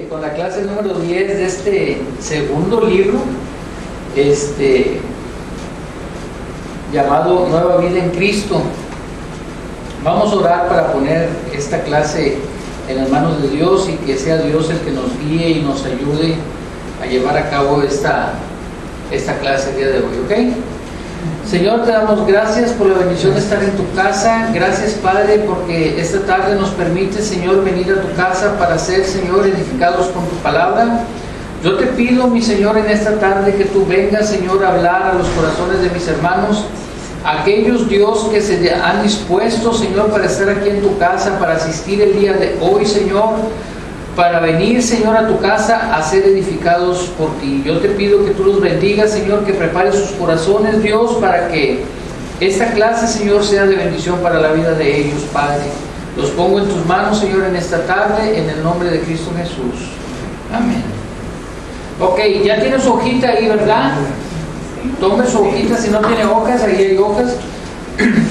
con la clase número 10 de este segundo libro, llamado Nueva Vida en Cristo. Vamos a orar para poner esta clase en las manos de Dios y que sea Dios el que nos guíe y nos ayude a llevar a cabo esta clase el día de hoy, ¿ok? Señor, te damos gracias por la bendición de estar en tu casa. Gracias, Padre, porque esta tarde nos permite, Señor, venir a tu casa para ser, Señor, edificados con tu palabra. Yo te pido, mi Señor, en esta tarde que tú vengas, Señor, a hablar a los corazones de mis hermanos, aquellos, Dios, que se han dispuesto, Señor, para estar aquí en tu casa, para asistir el día de hoy, Señor, para venir, Señor, a tu casa a ser edificados por ti. Yo te pido que tú los bendigas, Señor, que prepares sus corazones, Dios, para que esta clase, Señor, sea de bendición para la vida de ellos, Padre. Los pongo en tus manos, Señor, en esta tarde, en el nombre de Cristo Jesús. Amén. Ok, ya tiene su hojita ahí, ¿verdad? Tome su hojita, si no tiene hojas, ahí hay hojas.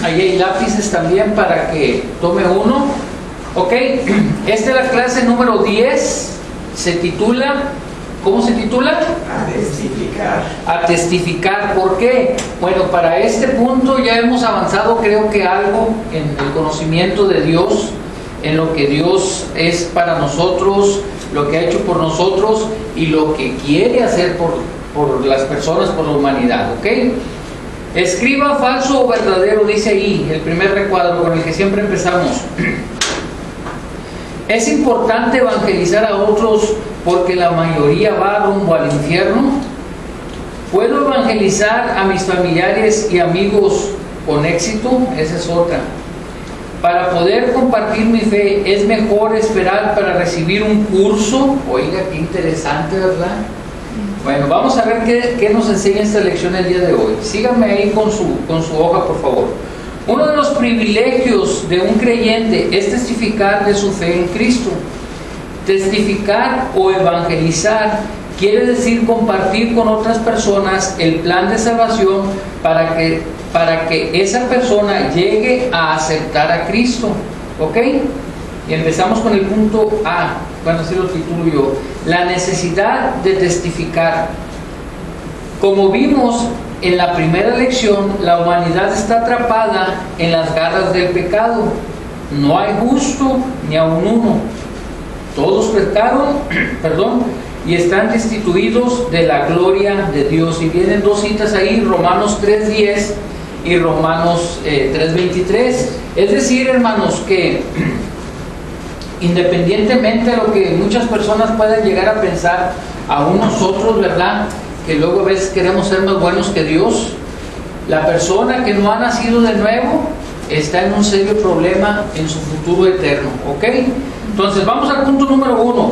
Ahí hay lápices también para que tome uno. Ok, esta es la clase número 10, se titula, ¿cómo se titula? A testificar. A testificar. ¿Por qué? Bueno, para este punto ya hemos avanzado, creo que algo en el conocimiento de Dios, en lo que Dios es para nosotros, lo que ha hecho por nosotros y lo que quiere hacer por las personas, por la humanidad, ¿ok? Escriba falso o verdadero, dice ahí, el primer recuadro con el que siempre empezamos. ¿Es importante evangelizar a otros porque la mayoría va rumbo al infierno? ¿Puedo evangelizar a mis familiares y amigos con éxito? Esa es otra. Para poder compartir mi fe, ¿es mejor esperar para recibir un curso? Oiga, qué interesante, ¿verdad? Bueno, vamos a ver qué nos enseña esta lección el día de hoy. Síganme ahí con su hoja, por favor. Uno de los privilegios de un creyente es testificar de su fe en Cristo. Testificar o evangelizar quiere decir compartir con otras personas el plan de salvación para que esa persona llegue a aceptar a Cristo. ¿Ok? Y empezamos con el punto A. Bueno, así lo titulo yo. La necesidad de testificar. Como vimos en la primera lección, la humanidad está atrapada en las garras del pecado. No hay justo ni aun uno. Todos pecaron, y están destituidos de la gloria de Dios. Y vienen dos citas ahí, Romanos 3:10 y Romanos 3:23. Es decir, hermanos, que independientemente de lo que muchas personas puedan llegar a pensar, aún nosotros, ¿verdad?, que luego a veces queremos ser más buenos que Dios, la persona que no ha nacido de nuevo está en un serio problema en su futuro eterno, ¿ok? Entonces vamos al punto número 1.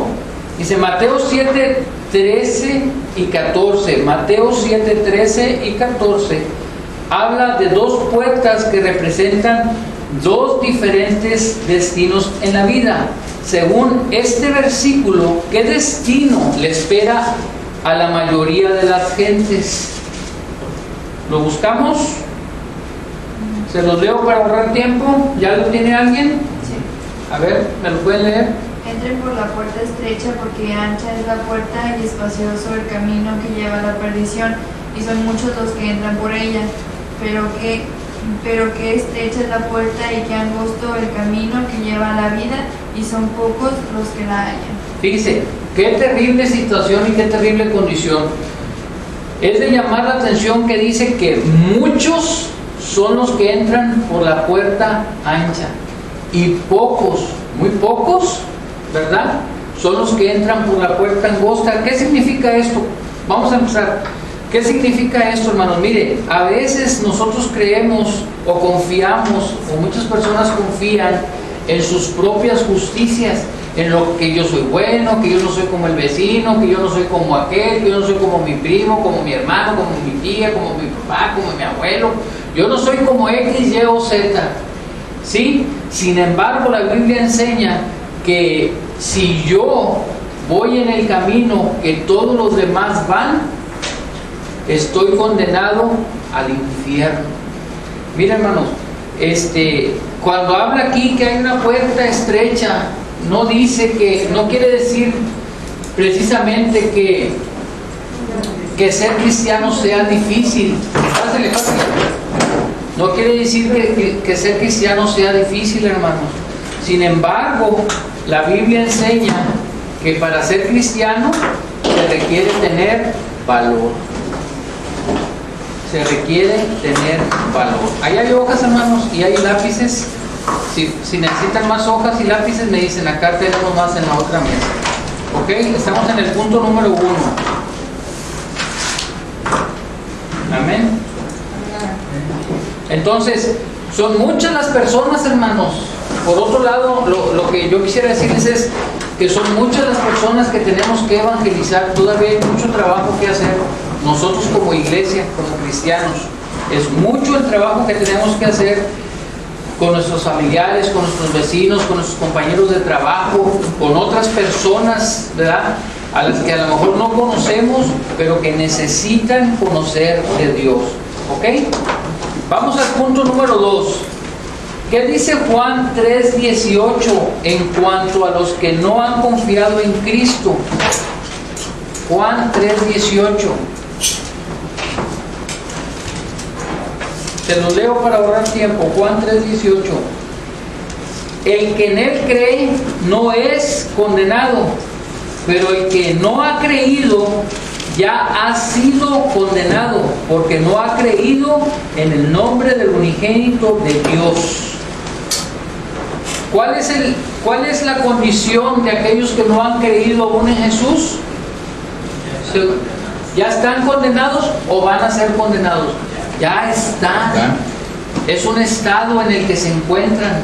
Dice Mateo 7:13 y 14. Mateo 7:13 y 14 habla de dos puertas que representan dos diferentes destinos en la vida. Según este versículo, ¿qué destino le espera a la mayoría de las gentes? ¿Lo buscamos? ¿Se los leo para ahorrar tiempo? ¿Ya lo tiene alguien? Sí. A ver, ¿me lo pueden leer? Entren por la puerta estrecha, porque ancha es la puerta y espacioso el camino que lleva a la perdición, y son muchos los que entran por ella. Pero que estrecha es la puerta y que angosto el camino que lleva a la vida, y son pocos los que la hallan. Fíjese, qué terrible situación y qué terrible condición. Es de llamar la atención que dice que muchos son los que entran por la puerta ancha y pocos, muy pocos, ¿verdad?, son los que entran por la puerta angosta. ¿Qué significa esto? Vamos a empezar. ¿Qué significa esto, hermanos? Mire, a veces nosotros creemos o confiamos, o muchas personas confían en sus propias justicias, en lo que yo soy bueno, que yo no soy como el vecino, que yo no soy como aquel, que yo no soy como mi primo, como mi hermano, como mi tía, como mi papá, como mi abuelo. Yo no soy como X, Y o Z. ¿Sí? Sin embargo, la Biblia enseña que si yo voy en el camino que todos los demás van, estoy condenado al infierno. Mira, hermanos, cuando habla aquí que hay una puerta estrecha, no dice que, no quiere decir precisamente que ser cristiano sea difícil. Pásale. No quiere decir que ser cristiano sea difícil, hermanos. Sin embargo, la Biblia enseña que para ser cristiano se requiere tener valor. Se requiere tener valor. Ahí hay hojas, hermanos, y hay lápices. Si necesitan más hojas y lápices, me dicen, acá tenemos más en la otra mesa. Ok, estamos en el punto número 1. Amén. Entonces, son muchas las personas, hermanos. Por otro lado, lo que yo quisiera decirles es que son muchas las personas que tenemos que evangelizar. Todavía hay mucho trabajo que hacer. Nosotros como iglesia, como cristianos, es mucho el trabajo que tenemos que hacer con nuestros familiares, con nuestros vecinos, con nuestros compañeros de trabajo, con otras personas, ¿verdad?, a las que a lo mejor no conocemos, pero que necesitan conocer de Dios. ¿Ok? Vamos al punto número 2. ¿Qué dice Juan 3:18 en cuanto a los que no han confiado en Cristo? Juan 3:18. Te los leo para ahorrar tiempo. Juan 3:18. El que en él cree no es condenado, pero el que no ha creído ya ha sido condenado, porque no ha creído en el nombre del unigénito de Dios. ¿Cuál es la condición de aquellos que no han creído aún en Jesús? ¿Ya están condenados o van a ser condenados? Ya están. Es un estado en el que se encuentran.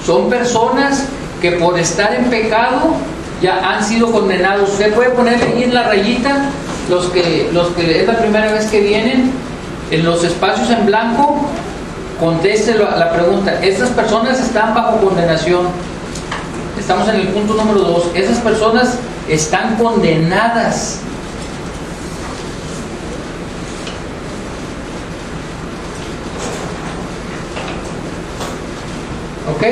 Son personas que por estar en pecado ya han sido condenados. Usted puede ponerle ahí en la rayita, los que es la primera vez que vienen, en los espacios en blanco, conteste la pregunta. Estas personas están bajo condenación. Estamos en el punto número 2. Esas personas están condenadas. ¿Ok?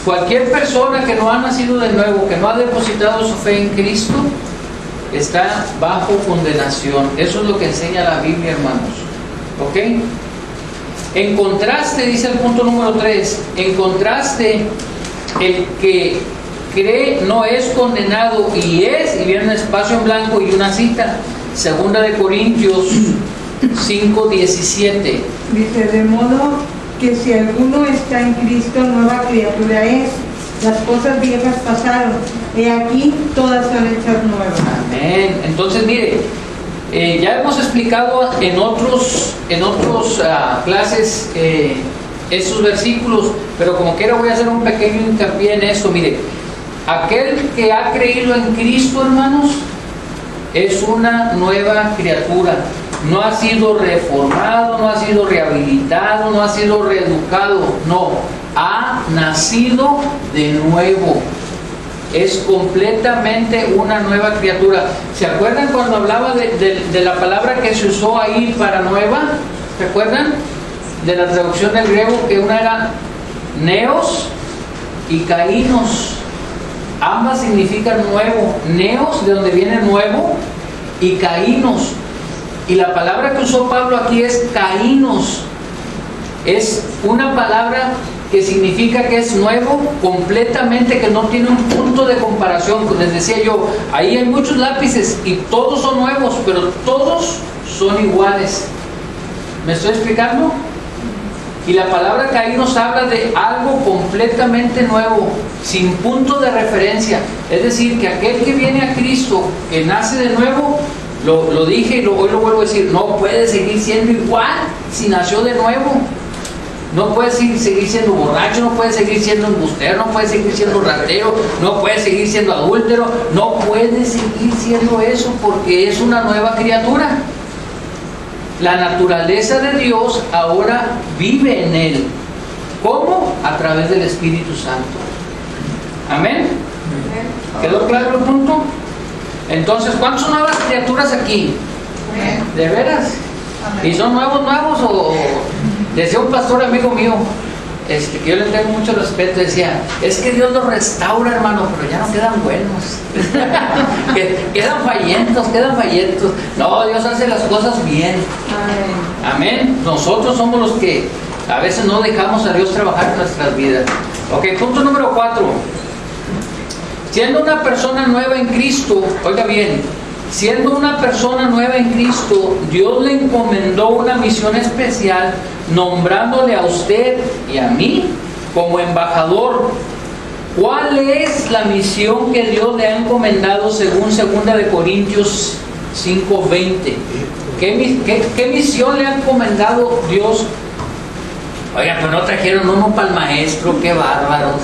Cualquier persona que no ha nacido de nuevo, que no ha depositado su fe en Cristo, está bajo condenación. Eso es lo que enseña la Biblia, hermanos. ¿Ok? En contraste, dice el punto número 3, en contraste, el que cree no es condenado y viene un espacio en blanco y una cita, 2 de Corintios 5:17. Dice, de modo que si alguno está en Cristo, nueva criatura es. Las cosas viejas pasaron, he aquí, todas son hechas nuevas. Amén. Entonces, mire, ya hemos explicado en otros clases estos versículos, pero como quiera voy a hacer un pequeño hincapié en esto. Mire, aquel que ha creído en Cristo, hermanos, es una nueva criatura. No ha sido reformado, no ha sido rehabilitado, no ha sido reeducado, no, ha nacido de nuevo. Es completamente una nueva criatura. ¿Se acuerdan cuando hablaba de la palabra que se usó ahí para nueva? ¿Se acuerdan? De la traducción del griego, que una era neos y kainos. Ambas significan nuevo. Neos, de donde viene nuevo, y kainos. Y la palabra que usó Pablo aquí es kainos. Es una palabra que significa que es nuevo completamente, que no tiene un punto de comparación. Les decía yo, ahí hay muchos lápices y todos son nuevos, pero todos son iguales. ¿Me estoy explicando? Y la palabra kainos habla de algo completamente nuevo, sin punto de referencia. Es decir, que aquel que viene a Cristo, que nace de nuevo, lo dije y hoy lo vuelvo a decir, no puede seguir siendo igual si nació de nuevo. No puede seguir siendo borracho, no puede seguir siendo embustero, no puede seguir siendo ratero, no puede seguir siendo adúltero, no puede seguir siendo eso, porque es una nueva criatura. La naturaleza de Dios ahora vive en él. ¿Cómo? A través del Espíritu Santo. ¿Amén? ¿Quedó claro el punto? Entonces, ¿cuántas son nuevas criaturas aquí? ¿De veras? ¿Y son nuevos o...? Decía un pastor amigo mío, que yo le tengo mucho respeto, decía, es que Dios los restaura, hermano, pero ya no quedan buenos. quedan fallentos. No, Dios hace las cosas bien. Amén. Nosotros somos los que a veces no dejamos a Dios trabajar en nuestras vidas. Ok, punto número 4. Siendo una persona nueva en Cristo, oiga bien, siendo una persona nueva en Cristo, Dios le encomendó una misión especial, nombrándole a usted y a mí como embajador. ¿Cuál es la misión que Dios le ha encomendado según 2 de Corintios 5:20? ¿Qué misión le ha encomendado Dios? Oiga, pues no trajeron uno para el maestro, qué bárbaros.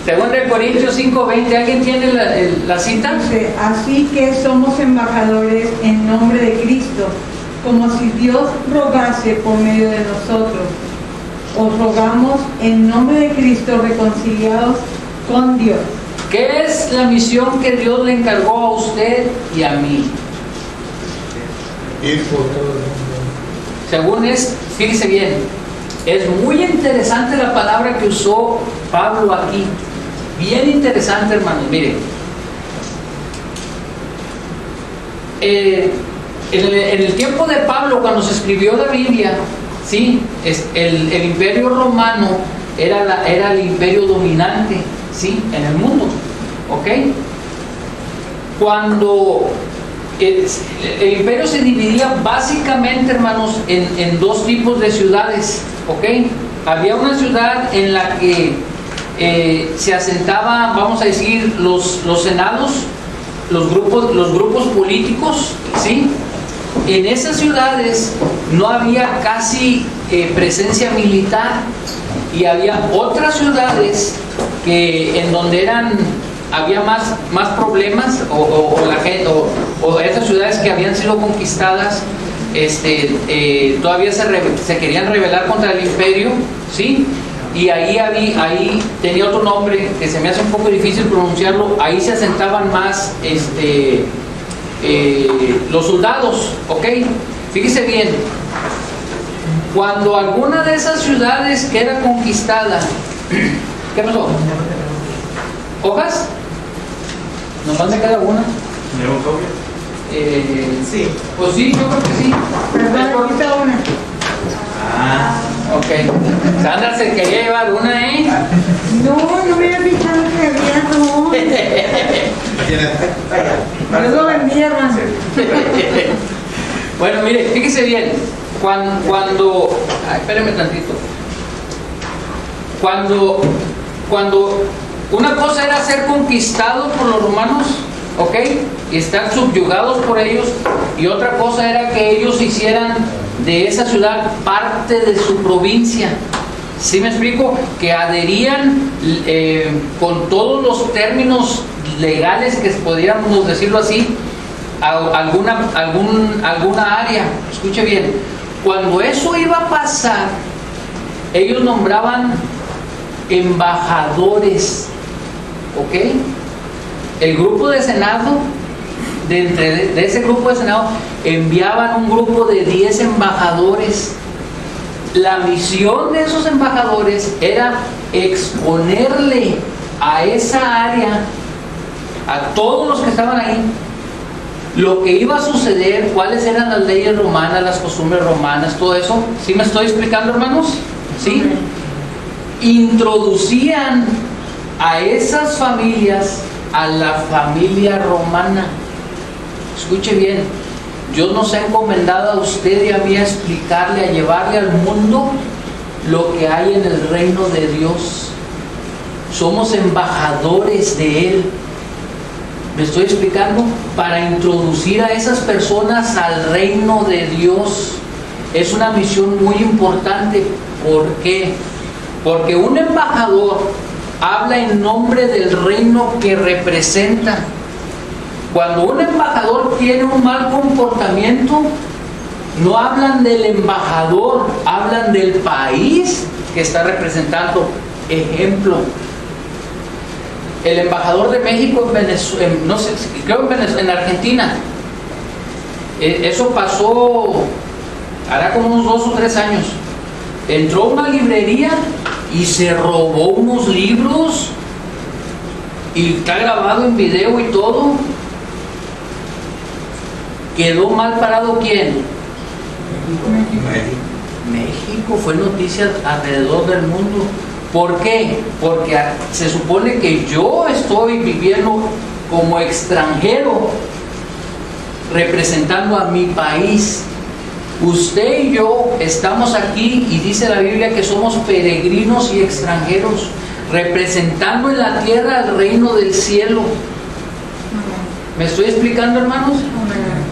Según de Corintios 5:20, ¿alguien tiene la cita? Así que somos embajadores en nombre de Cristo, como si Dios rogase por medio de nosotros. Os rogamos en nombre de Cristo, reconciliados con Dios. ¿Qué es la misión que Dios le encargó a usted y a mí? Ir por todo el mundo. Según fíjese bien, es muy interesante la palabra que usó Pablo aquí. Bien interesante, hermanos. Miren, en el tiempo de Pablo, cuando se escribió la Biblia, ¿sí? El imperio romano era el imperio dominante, ¿sí? En el mundo, ¿ok? Cuando el imperio se dividía básicamente, hermanos, en dos tipos de ciudades, ¿ok? Había una ciudad en la que se asentaban, vamos a decir, los senados, los grupos políticos, ¿sí? En esas ciudades no había casi presencia militar, y había otras ciudades en donde había más problemas, o la gente, o esas ciudades que habían sido conquistadas todavía se querían rebelar contra el imperio, ¿sí? Y ahí tenía otro nombre que se me hace un poco difícil pronunciarlo. Ahí se asentaban más los soldados, ¿ok? Fíjese bien, cuando alguna de esas ciudades queda conquistada, ¿qué pasó? ¿Hojas? ¿Nomás me queda una? ¿Tenemos copia? Sí. Pues sí, yo creo que sí. Perdón, quita una. Ok. Sandra se quería llevar una, ¿eh? No me había fijado que había, no. Yo lo vendí, hermano. Bueno, mire, fíjese bien. Cuando espéreme tantito. Cuando una cosa era ser conquistado por los romanos, ¿ok? Y estar subyugados por ellos, y otra cosa era que ellos hicieran de esa ciudad parte de su provincia. ¿Sí me explico? Que adherían con todos los términos legales, que podríamos decirlo así, a alguna área. Escuche bien, cuando eso iba a pasar, ellos nombraban embajadores, ¿ok? El grupo de Senado, de ese grupo de Senado, enviaban un grupo de 10 embajadores. La misión de esos embajadores era exponerle a esa área, a todos los que estaban ahí, lo que iba a suceder, cuáles eran las leyes romanas, las costumbres romanas, todo eso. ¿Sí me estoy explicando, hermanos? ¿Sí? Introducían a esas familias a la familia romana. Escuche bien, Dios nos ha encomendado a usted y a mí a explicarle, a llevarle al mundo lo que hay en el reino de Dios. Somos embajadores de Él. ¿Me estoy explicando? Para introducir a esas personas al reino de Dios. Es una misión muy importante. ¿Por qué? Porque un embajador habla en nombre del reino que representa. Cuando un embajador tiene un mal comportamiento, no hablan del embajador, hablan del país que está representando. Ejemplo, el embajador de México en Venezuela, no sé, creo en Argentina. Eso pasó hará como unos 2 o 3 años, entró a una librería y se robó unos libros y está grabado en video y todo. ¿Quedó mal parado quién? México. Fue noticia alrededor del mundo. ¿Por qué? Porque se supone que yo estoy viviendo como extranjero, representando a mi país. Usted y yo estamos aquí y dice la Biblia que somos peregrinos y extranjeros, representando en la tierra el reino del cielo. ¿Me estoy explicando, hermanos?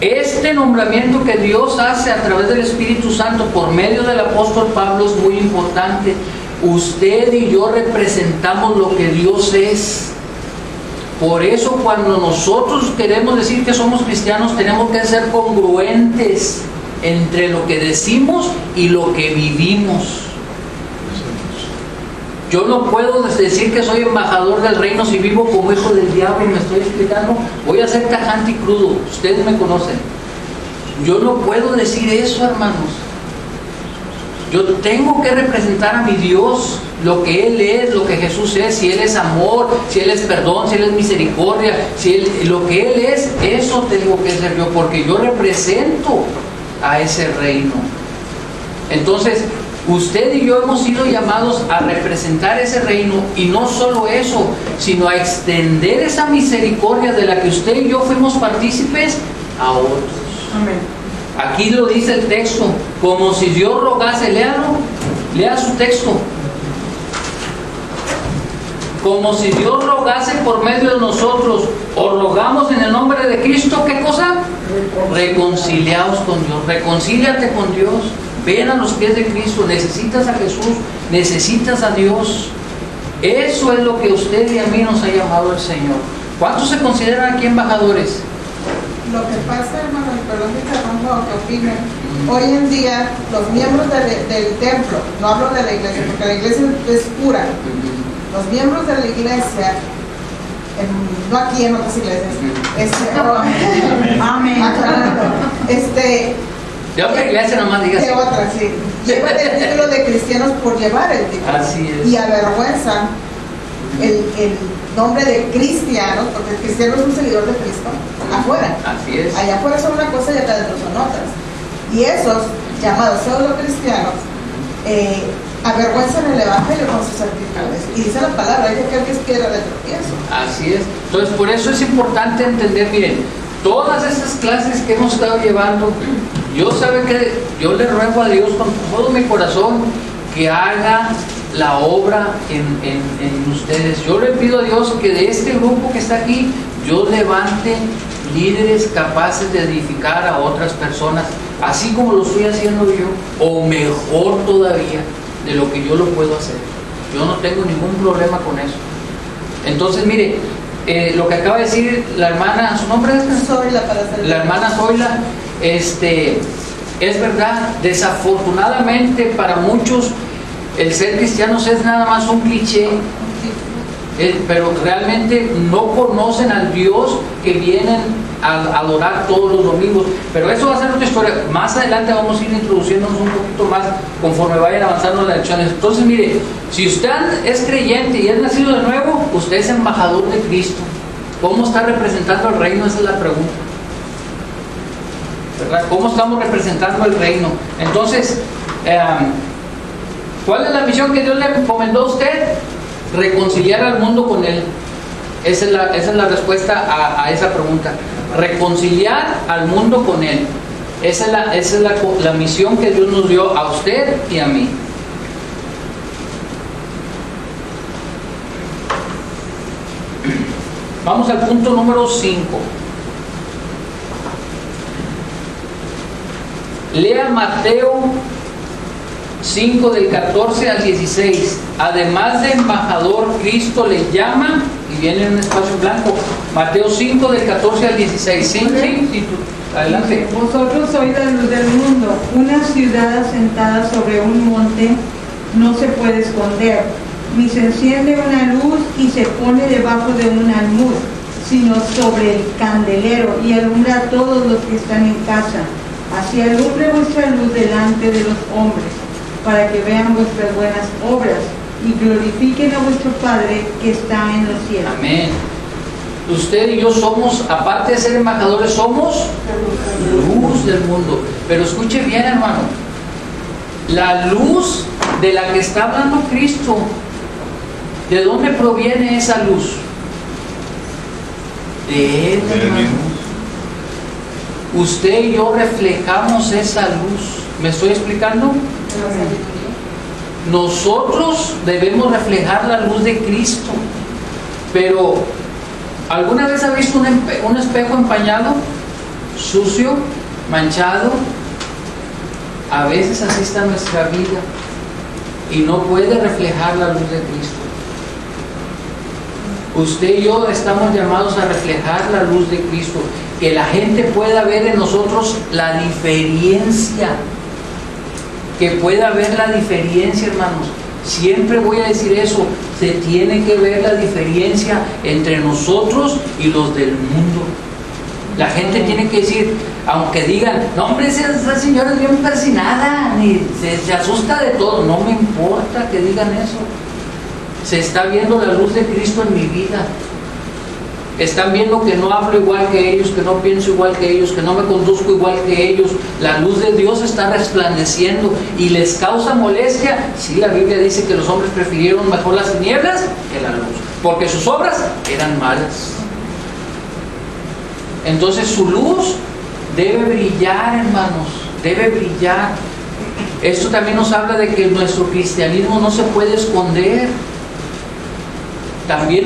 Este nombramiento que Dios hace a través del Espíritu Santo por medio del apóstol Pablo es muy importante. Usted y yo representamos lo que Dios es. Por eso cuando nosotros queremos decir que somos cristianos, tenemos que ser congruentes entre lo que decimos y lo que vivimos. Yo no puedo decir que soy embajador del reino si vivo como hijo del diablo. ¿Me estoy explicando? Voy a ser tajante y crudo. Ustedes me conocen. Yo no puedo decir eso, hermanos. Yo tengo que representar a mi Dios, lo que Él es, lo que Jesús es. Si Él es amor, si Él es perdón, si Él es misericordia, lo que Él es, eso tengo que ser yo, porque yo represento a ese reino. Entonces, usted y yo hemos sido llamados a representar ese reino, y no solo eso, sino a extender esa misericordia de la que usted y yo fuimos partícipes a otros. Amén. Aquí lo dice el texto, como si Dios rogase. Léalo, lea su texto. Como si Dios rogase por medio de nosotros, os rogamos en el nombre de Cristo, ¿qué cosa? Reconciliaos con Dios, reconcíliate con Dios. Ven a los pies de Cristo. Necesitas a Jesús, necesitas a Dios. Eso es lo que usted y a mí nos ha llamado el Señor. ¿Cuántos se consideran aquí embajadores? Lo que pasa, hermano, y perdón que interrumpa o que opine, hoy en día los miembros del templo, no hablo de la iglesia, porque la iglesia es pura, los miembros de la iglesia, no aquí en otras iglesias, Amén. aclarando, De otra iglesia nomás digas. de otra, sí, llevan el título de cristianos por llevar el título. Así es. Y avergüenzan el nombre de cristianos, porque el cristiano es un seguidor de Cristo, afuera. Así es. Allá afuera son una cosa y acá adentro son otras. Y esos llamados pseudo cristianos avergüenzan el evangelio con sus actitudes. Y dice la palabra, hay aquel que es piedra de tropiezo. Así es. Entonces, por eso es importante entender, miren, todas estas clases que hemos estado llevando, yo le ruego a Dios con todo mi corazón que haga la obra en ustedes. Yo le pido a Dios que de este grupo que está aquí, yo levante líderes capaces de edificar a otras personas, así como lo estoy haciendo yo, o mejor todavía de lo que yo lo puedo hacer. Yo no tengo ningún problema con eso. Entonces, mire, lo que acaba de decir la hermana, ¿su nombre es? Zoila, para ser La hermana Zoila, es verdad. Desafortunadamente para muchos el ser cristianos es nada más un cliché, pero realmente no conocen al Dios que vienen a adorar todos los domingos. Pero eso va a ser otra historia. Más adelante vamos a ir introduciéndonos un poquito más conforme vayan avanzando las lecciones. Entonces, mire, si usted es creyente y es nacido de nuevo, usted es embajador de Cristo. ¿Cómo está representando el reino? Esa es la pregunta, ¿verdad? ¿Cómo estamos representando el reino? Entonces, ¿cuál es la misión que Dios le encomendó a usted? Reconciliar al mundo con Él. Esa es la respuesta a esa pregunta. Reconciliar al mundo con Él. Esa es la misión que Dios nos dio a usted y a mí. Vamos al punto número 5. Lea Mateo 5 del 14 al 16. Además de embajador, Cristo le llama, y viene en un espacio blanco, Mateo 5 del 14 al 16. Sí, adelante. Vosotros sois la luz del mundo. Una ciudad asentada sobre un monte no se puede esconder, ni se enciende una luz y se pone debajo de un almud, sino sobre el candelero, y alumbra a todos los que están en casa. Así alumbre vuestra luz delante de los hombres, para que vean vuestras buenas obras y glorifiquen a vuestro Padre que está en los cielos. Amén. Usted y yo somos, aparte de ser embajadores, somos luz del mundo. Pero escuche bien, hermano, la luz de la que está hablando Cristo, ¿de dónde proviene esa luz? De Él, hermano. Usted y yo reflejamos esa luz. ¿Me estoy explicando? Nosotros debemos reflejar la luz de Cristo. Pero, ¿alguna vez ha visto un espejo empañado, sucio, manchado? A veces así está nuestra vida y no puede reflejar la luz de Cristo. Usted y yo estamos llamados a reflejar la luz de Cristo, que la gente pueda ver en nosotros la diferencia, que pueda ver la diferencia, hermanos. Siempre voy a decir eso, se tiene que ver la diferencia entre nosotros y los del mundo. La gente tiene que decir, aunque digan, no hombre, esa señora es bien persinada, ni se asusta de todo, no me importa que digan eso. Se está viendo la luz de Cristo en mi vida. Están viendo que no hablo igual que ellos, que no pienso igual que ellos, que no me conduzco igual que ellos. La luz de Dios está resplandeciendo y les causa molestia. Sí, la Biblia dice que los hombres prefirieron mejor las tinieblas que la luz, porque sus obras eran malas. Entonces su luz debe brillar, hermanos, debe brillar. Esto también nos habla de que nuestro cristianismo no se puede esconder. También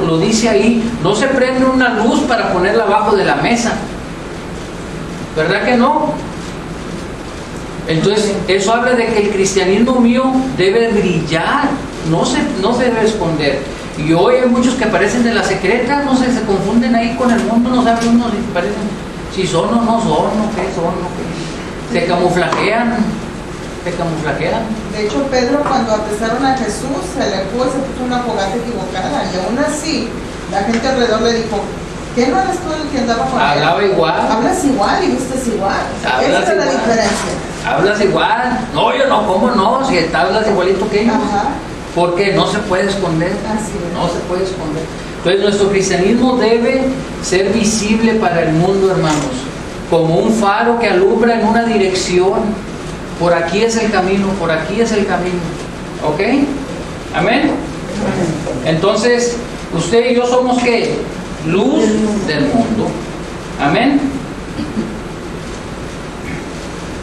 lo dice ahí, no se prende una luz para ponerla abajo de la mesa. ¿Verdad que no? Entonces, eso habla de que el cristianismo mío debe brillar, no se debe esconder. Y hoy hay muchos que aparecen de la secreta, no sé, se confunden ahí con el mundo, no saben uno si parecen, si son o no son, o qué son, o qué. Se camuflajean. De hecho, Pedro, cuando apresaron a Jesús, se alejó y se puso una fogata equivocada, y aún así la gente alrededor le dijo, ¿qué no eres tú el que andaba con él? Hablaba igual. Hablas igual y vistes igual. Esa es la diferencia. Hablas igual. No, yo no, ¿cómo no? Si hablas igualito que ellos. Ajá. Porque no se puede esconder. Así es. No se puede esconder. Entonces nuestro cristianismo debe ser visible para el mundo, hermanos, como un faro que alumbra en una dirección. Por aquí es el camino, por aquí es el camino. ¿Ok? Amén. Entonces, usted y yo somos ¿qué? Luz del mundo. Amén.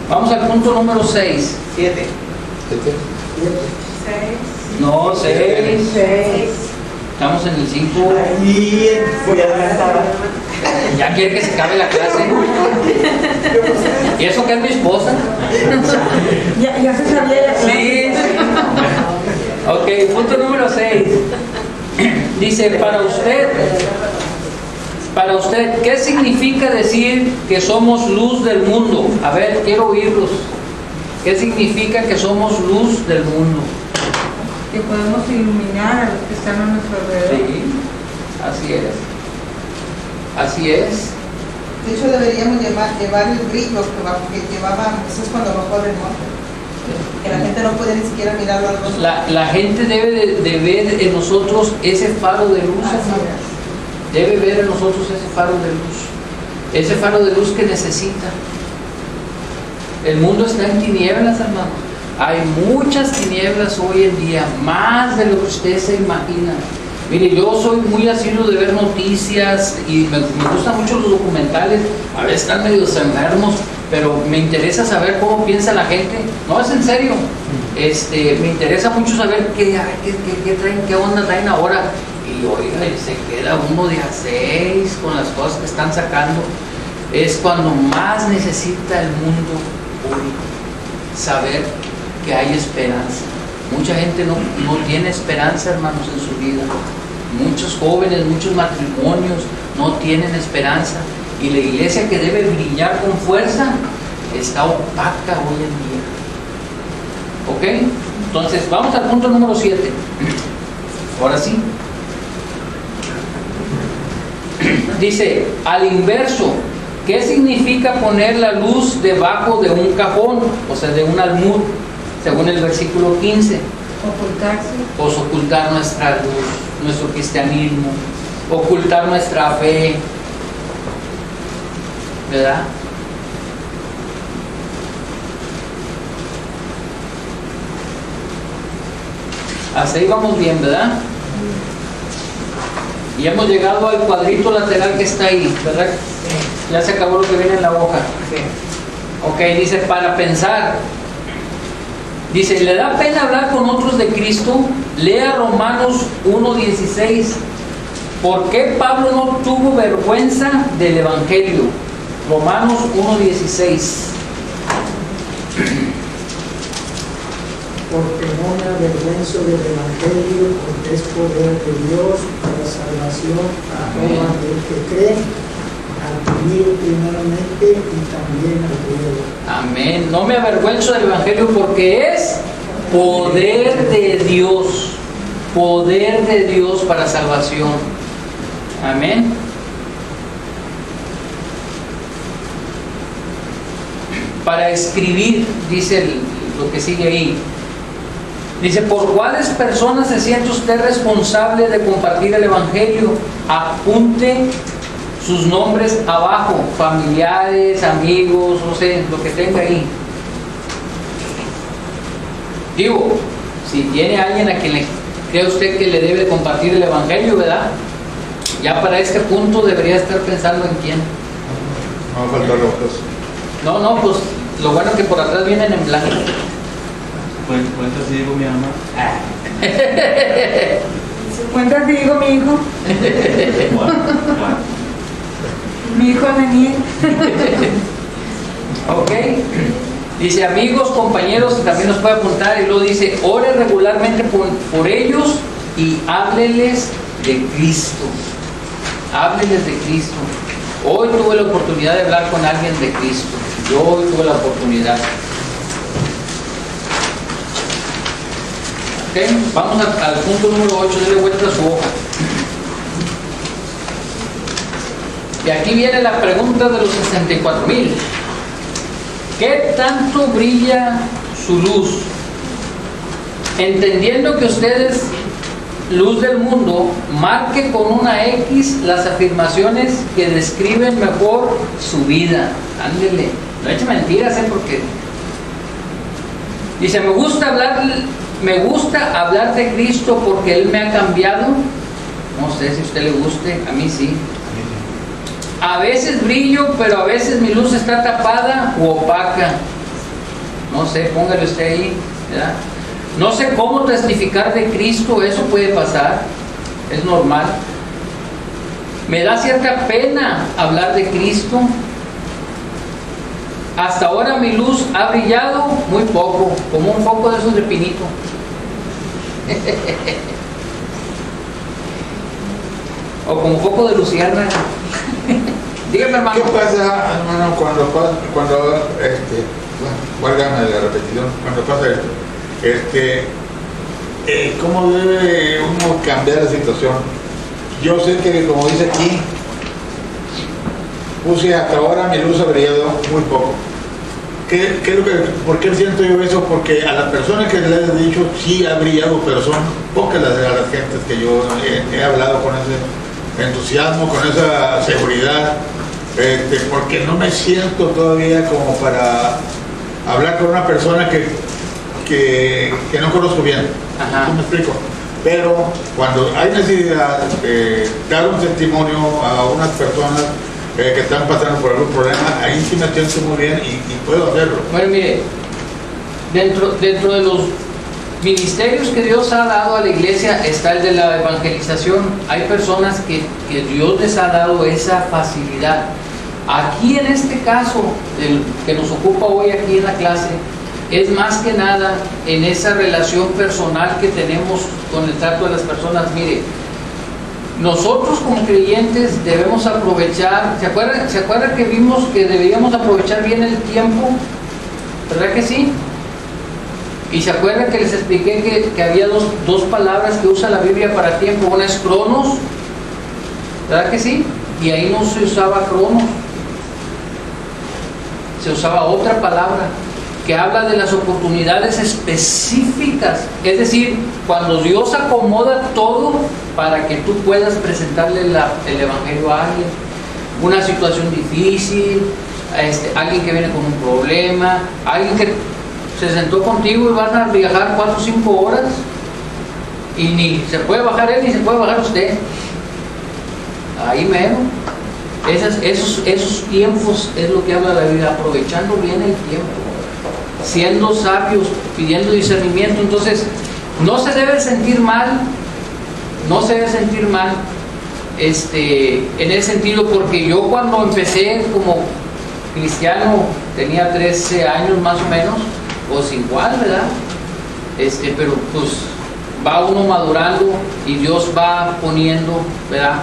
Vamos al punto número 6. 7. No, 6. Estamos en el 5. Voy adelantada. Ya quiere que se acabe la clase. ¿Y eso que es mi esposa? Ya se sabía la Sí. Ok, punto número 6. Dice, para usted, ¿qué significa decir que somos luz del mundo? A ver, quiero oírlos. ¿Qué significa que somos luz del mundo? que podemos iluminar a los que están a nuestro alrededor. Sí, así es. Así es. De hecho, deberíamos llevar el brillo que llevaba Jesús cuando bajó del monte. Que la gente no puede ni siquiera mirarlo al rostro. La gente debe de ver en nosotros ese faro de luz, hermano. Debe ver en nosotros ese faro de luz. Ese faro de luz que necesita. El mundo está en tinieblas, hermano. Hay muchas tinieblas hoy en día, más de lo que usted se imagina. Mire, yo soy muy asiduo de ver noticias y me gustan mucho los documentales. A veces están medio enfermos, pero me interesa saber cómo piensa la gente. No, es en serio. Me interesa mucho saber qué traen, qué onda traen ahora. Y oiga, se queda uno de a 6 con las cosas que están sacando. Es cuando más necesita el mundo hoy saber que hay esperanza. Mucha gente no tiene esperanza, hermanos, en su vida. Muchos jóvenes, muchos matrimonios no tienen esperanza. Y la iglesia, que debe brillar con fuerza, está opaca hoy en día. ¿Ok? Entonces, vamos al punto número 7. Ahora sí. Dice, al inverso, ¿Qué significa poner la luz debajo de un cajón? O sea, de un almud, según el versículo 15. Ocultarse. Pues ocultar nuestra luz, nuestro cristianismo, ocultar nuestra fe, ¿verdad? Hasta ahí vamos bien, ¿verdad? Y hemos llegado al cuadrito lateral que está ahí, ¿verdad? Ya se acabó lo que viene en la hoja. Ok, dice, para pensar. Dice, ¿le da pena hablar con otros de Cristo? Lea Romanos 1:16. ¿Por qué Pablo no tuvo vergüenza del Evangelio? Romanos 1:16. Porque no me avergüenzo del Evangelio, porque es poder de Dios para salvación a todo aquel que cree, al judío primeramente y también al griego. Amén. No me avergüenzo del Evangelio porque es poder de Dios para salvación. Amén. Para escribir, dice lo que sigue ahí. Dice, ¿por cuáles personas se siente usted responsable de compartir el Evangelio? Apunte sus nombres abajo, familiares, amigos, no sé, lo que tenga ahí. Digo, si tiene alguien a quien le cree usted que le debe compartir el Evangelio, ¿verdad? Ya para este punto debería estar pensando en quién. No va a faltar otros. No, pues lo bueno es que por atrás vienen en blanco. Cuenta si digo mi mamá. Cuenta si digo mi hijo. Mi hijo Daniel. Ok. Dice amigos, compañeros, también nos puede apuntar y luego dice, ore regularmente por ellos y hábleles de Cristo. Hábleles de Cristo. Hoy tuve la oportunidad de hablar con alguien de Cristo. Yo hoy tuve la oportunidad. Okay. Vamos al punto número 8, denle vuelta a su hoja. Y aquí viene la pregunta de los 64,000. ¿Qué tanto brilla su luz? Entendiendo que ustedes, luz del mundo, marque con una X las afirmaciones que describen mejor su vida. Ándele, no eche mentiras, porque dice, me gusta hablar de Cristo porque Él me ha cambiado. No sé si a usted le guste, a mí sí. A veces brillo, pero a veces mi luz está tapada o opaca. No sé, póngale usted ahí, ¿verdad? No sé cómo testificar de Cristo, eso puede pasar, es normal. Me da cierta pena hablar de Cristo. Hasta ahora mi luz ha brillado muy poco, como un foco de esos de pinito. O como foco de luciérnaga. Dígame, hermano. ¿Qué pasa, hermano, cuando válgame la repetición, cuando pasa esto? ¿Cómo debe uno cambiar la situación? Yo sé que, como dice aquí, puse hasta ahora mi luz ha brillado muy poco. ¿Por qué siento yo eso? Porque a las personas que les he dicho sí ha brillado, pero son pocas las gentes que yo he hablado con ese entusiasmo, con esa seguridad, porque no me siento todavía como para hablar con una persona que no conozco bien. Ajá. ¿Sí me explico? Pero cuando hay necesidad de dar un testimonio a unas personas que están pasando por algún problema, ahí sí me siento muy bien y puedo hacerlo. Bueno, mire, dentro de los ministerios que Dios ha dado a la iglesia está el de la evangelización. Hay personas que Dios les ha dado esa facilidad. Aquí en este caso, el que nos ocupa hoy aquí en la clase, es más que nada en esa relación personal que tenemos con el trato de las personas. Mire, nosotros como creyentes debemos aprovechar, ¿se acuerdan que vimos que deberíamos aprovechar bien el tiempo? ¿Verdad que sí? Y se acuerdan que les expliqué que había dos palabras que usa la Biblia para tiempo. Una es cronos, ¿verdad que sí? Y ahí no se usaba cronos. se usaba otra palabra que habla de las oportunidades específicas, es decir, cuando Dios acomoda todo para que tú puedas presentarle el evangelio a alguien, una situación difícil, alguien que viene con un problema, alguien que se sentó contigo y van a viajar 4 o 5 horas y ni se puede bajar él ni se puede bajar usted. Ahí mero. Esos tiempos es lo que habla la Biblia, aprovechando bien el tiempo, siendo sabios, pidiendo discernimiento. Entonces, no se debe sentir mal, en ese sentido, porque yo cuando empecé como cristiano, tenía 13 años más o menos, pues igual, ¿verdad? Pero pues va uno madurando y Dios va poniendo, ¿verdad?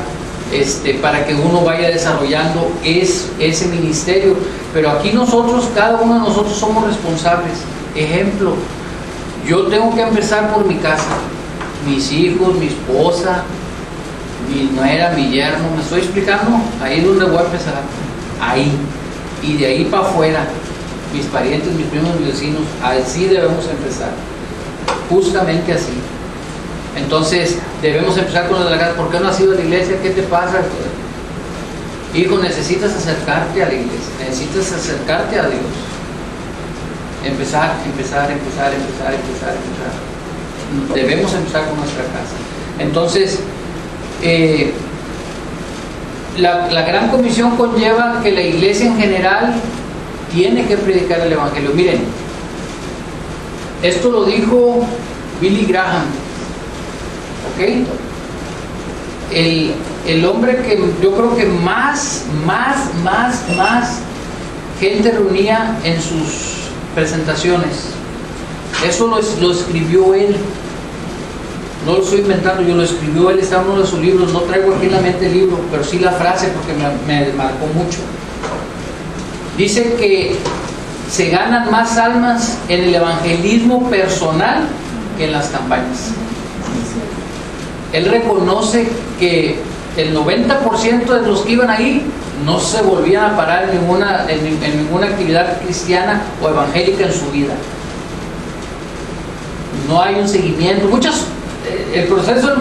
Para que uno vaya desarrollando ese ministerio. Pero aquí nosotros, cada uno de nosotros somos responsables. Ejemplo, yo tengo que empezar por mi casa, mis hijos, mi esposa, mi nuera, mi yerno. ¿Me estoy explicando? Ahí es donde voy a empezar, ahí, y de ahí para afuera, mis parientes, mis primos, mis vecinos. Así debemos empezar, justamente así. Entonces debemos empezar con los de la casa. ¿Por qué no has ido a la iglesia? ¿Qué te pasa? Hijo, necesitas acercarte a la iglesia, necesitas acercarte a Dios. Empezar. Debemos empezar con nuestra casa. Entonces, la gran comisión conlleva que la iglesia en general tiene que predicar el evangelio. Miren, esto lo dijo Billy Graham, ¿ok? El hombre que yo creo que más gente reunía en sus presentaciones. Eso lo escribió él. No lo estoy inventando, yo lo escribió él, está en uno de sus libros. No traigo aquí en la mente el libro, pero sí la frase porque me marcó mucho. Dice que se ganan más almas en el evangelismo personal que en las campañas. Él reconoce que el 90% de los que iban ahí no se volvían a parar en ninguna actividad cristiana o evangélica en su vida. No hay un seguimiento. El proceso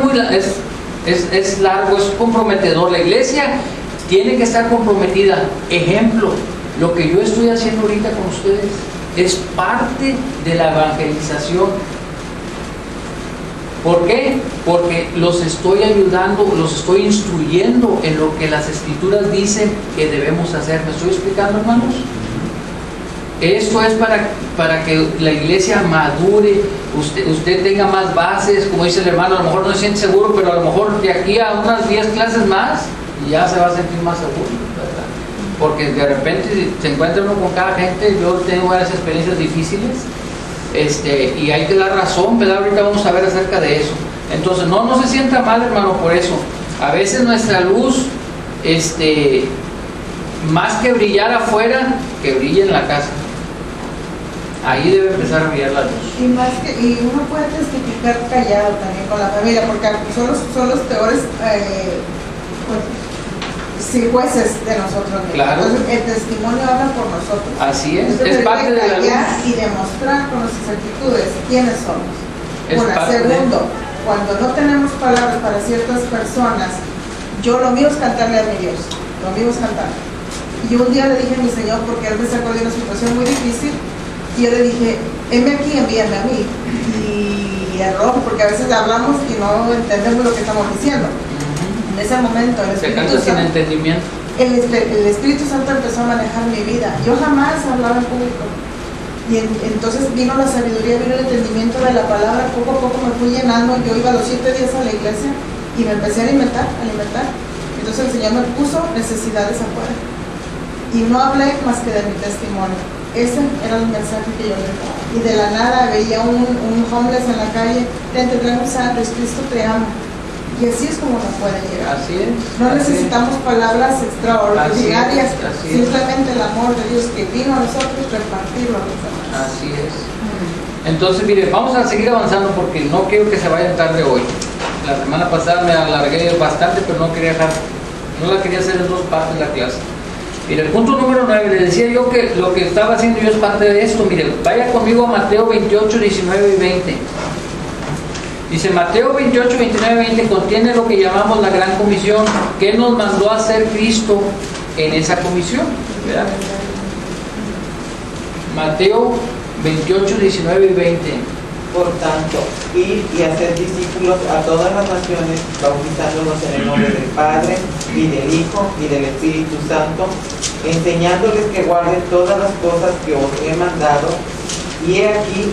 es largo, es comprometedor. La iglesia tiene que estar comprometida. Ejemplo, lo que yo estoy haciendo ahorita con ustedes es parte de la evangelización. ¿Por qué? Porque los estoy ayudando, los estoy instruyendo en lo que las escrituras dicen que debemos hacer. ¿Me estoy explicando, hermanos? Esto es para que la iglesia madure, usted tenga más bases, como dice el hermano, a lo mejor no se siente seguro, pero a lo mejor de aquí a unas 10 clases más ya se va a sentir más seguro, ¿verdad? Porque de repente se encuentra uno con cada gente. Yo tengo varias experiencias difíciles, y hay que dar razón, ¿verdad? Ahorita vamos a ver acerca de eso. Entonces no se sienta mal, hermano, por eso. A veces nuestra luz, más que brillar afuera, que brille en la casa. Ahí debe empezar a brillar la luz. Y uno puede testificar callado también con la familia, porque son los peores jueces de nosotros mismos. Claro. Entonces el testimonio habla por nosotros. Así es. Entonces, Es parte de la luz. y demostrar con nuestras actitudes quiénes somos. Segundo, cuando no tenemos palabras para ciertas personas, lo mío es cantarle a mi Dios, lo mío es cantar. Y un día le dije a mi Señor, porque él me sacó de una situación muy difícil, y yo le dije, heme aquí, envíame a mí. Y error, porque a veces hablamos y no entendemos lo que estamos diciendo. En ese momento, el Espíritu Santo empezó a manejar mi vida. Yo jamás hablaba en público. Y entonces vino la sabiduría, vino el entendimiento de la palabra. Poco a poco me fui llenando. Yo iba los 7 días a la iglesia y me empecé a alimentar. Entonces el Señor me puso necesidades afuera. Y no hablé más que de mi testimonio. Ese era el mensaje que yo le daba. Y de la nada veía un homeless en la calle, te traigo un sándwich, Cristo te ama. Y así es como nos puede llegar. Así es. No necesitamos palabras extraordinarias, simplemente el amor de Dios que vino a nosotros, repartirlo a los demás. Así es. Entonces, mire, vamos a seguir avanzando porque no quiero que se vayan tarde hoy. La semana pasada me alargué bastante, pero no la quería hacer en 2 partes la clase. Mire, el punto número 9, le decía yo que lo que estaba haciendo yo es parte de esto. Mire, vaya conmigo a Mateo 28, 19 y 20. Dice, Mateo 28, 29 y 20 contiene lo que llamamos la gran comisión. ¿Qué nos mandó a hacer Cristo en esa comisión? ¿Verdad? Mateo 28, 19 y 20. Por tanto, ir y hacer discípulos a todas las naciones, bautizándolos en el nombre del Padre, y del Hijo, y del Espíritu Santo, enseñándoles que guarden todas las cosas que os he mandado, y he aquí,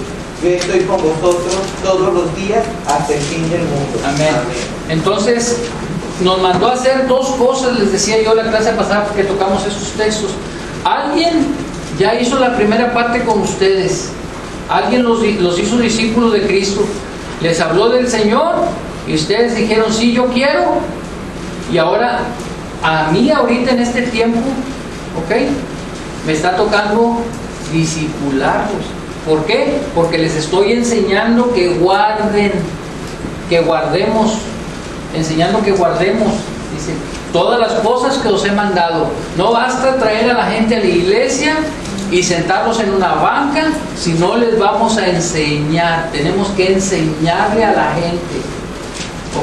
yo estoy con vosotros todos los días hasta el fin del mundo. Amén. Entonces, nos mandó a hacer dos cosas, les decía yo la clase pasada que tocamos esos textos. Alguien ya hizo la primera parte con ustedes. Alguien los hizo discípulos de Cristo, les habló del Señor y ustedes dijeron, sí, yo quiero. Y ahora, a mí ahorita en este tiempo, ¿ok? Me está tocando discipularlos. ¿Por qué? Porque les estoy enseñando que guarden, que guardemos, enseñando que guardemos, dice, todas las cosas que os he mandado. No basta traer a la gente a la iglesia y sentarlos en una banca, si no les vamos a enseñar. Tenemos que enseñarle a la gente,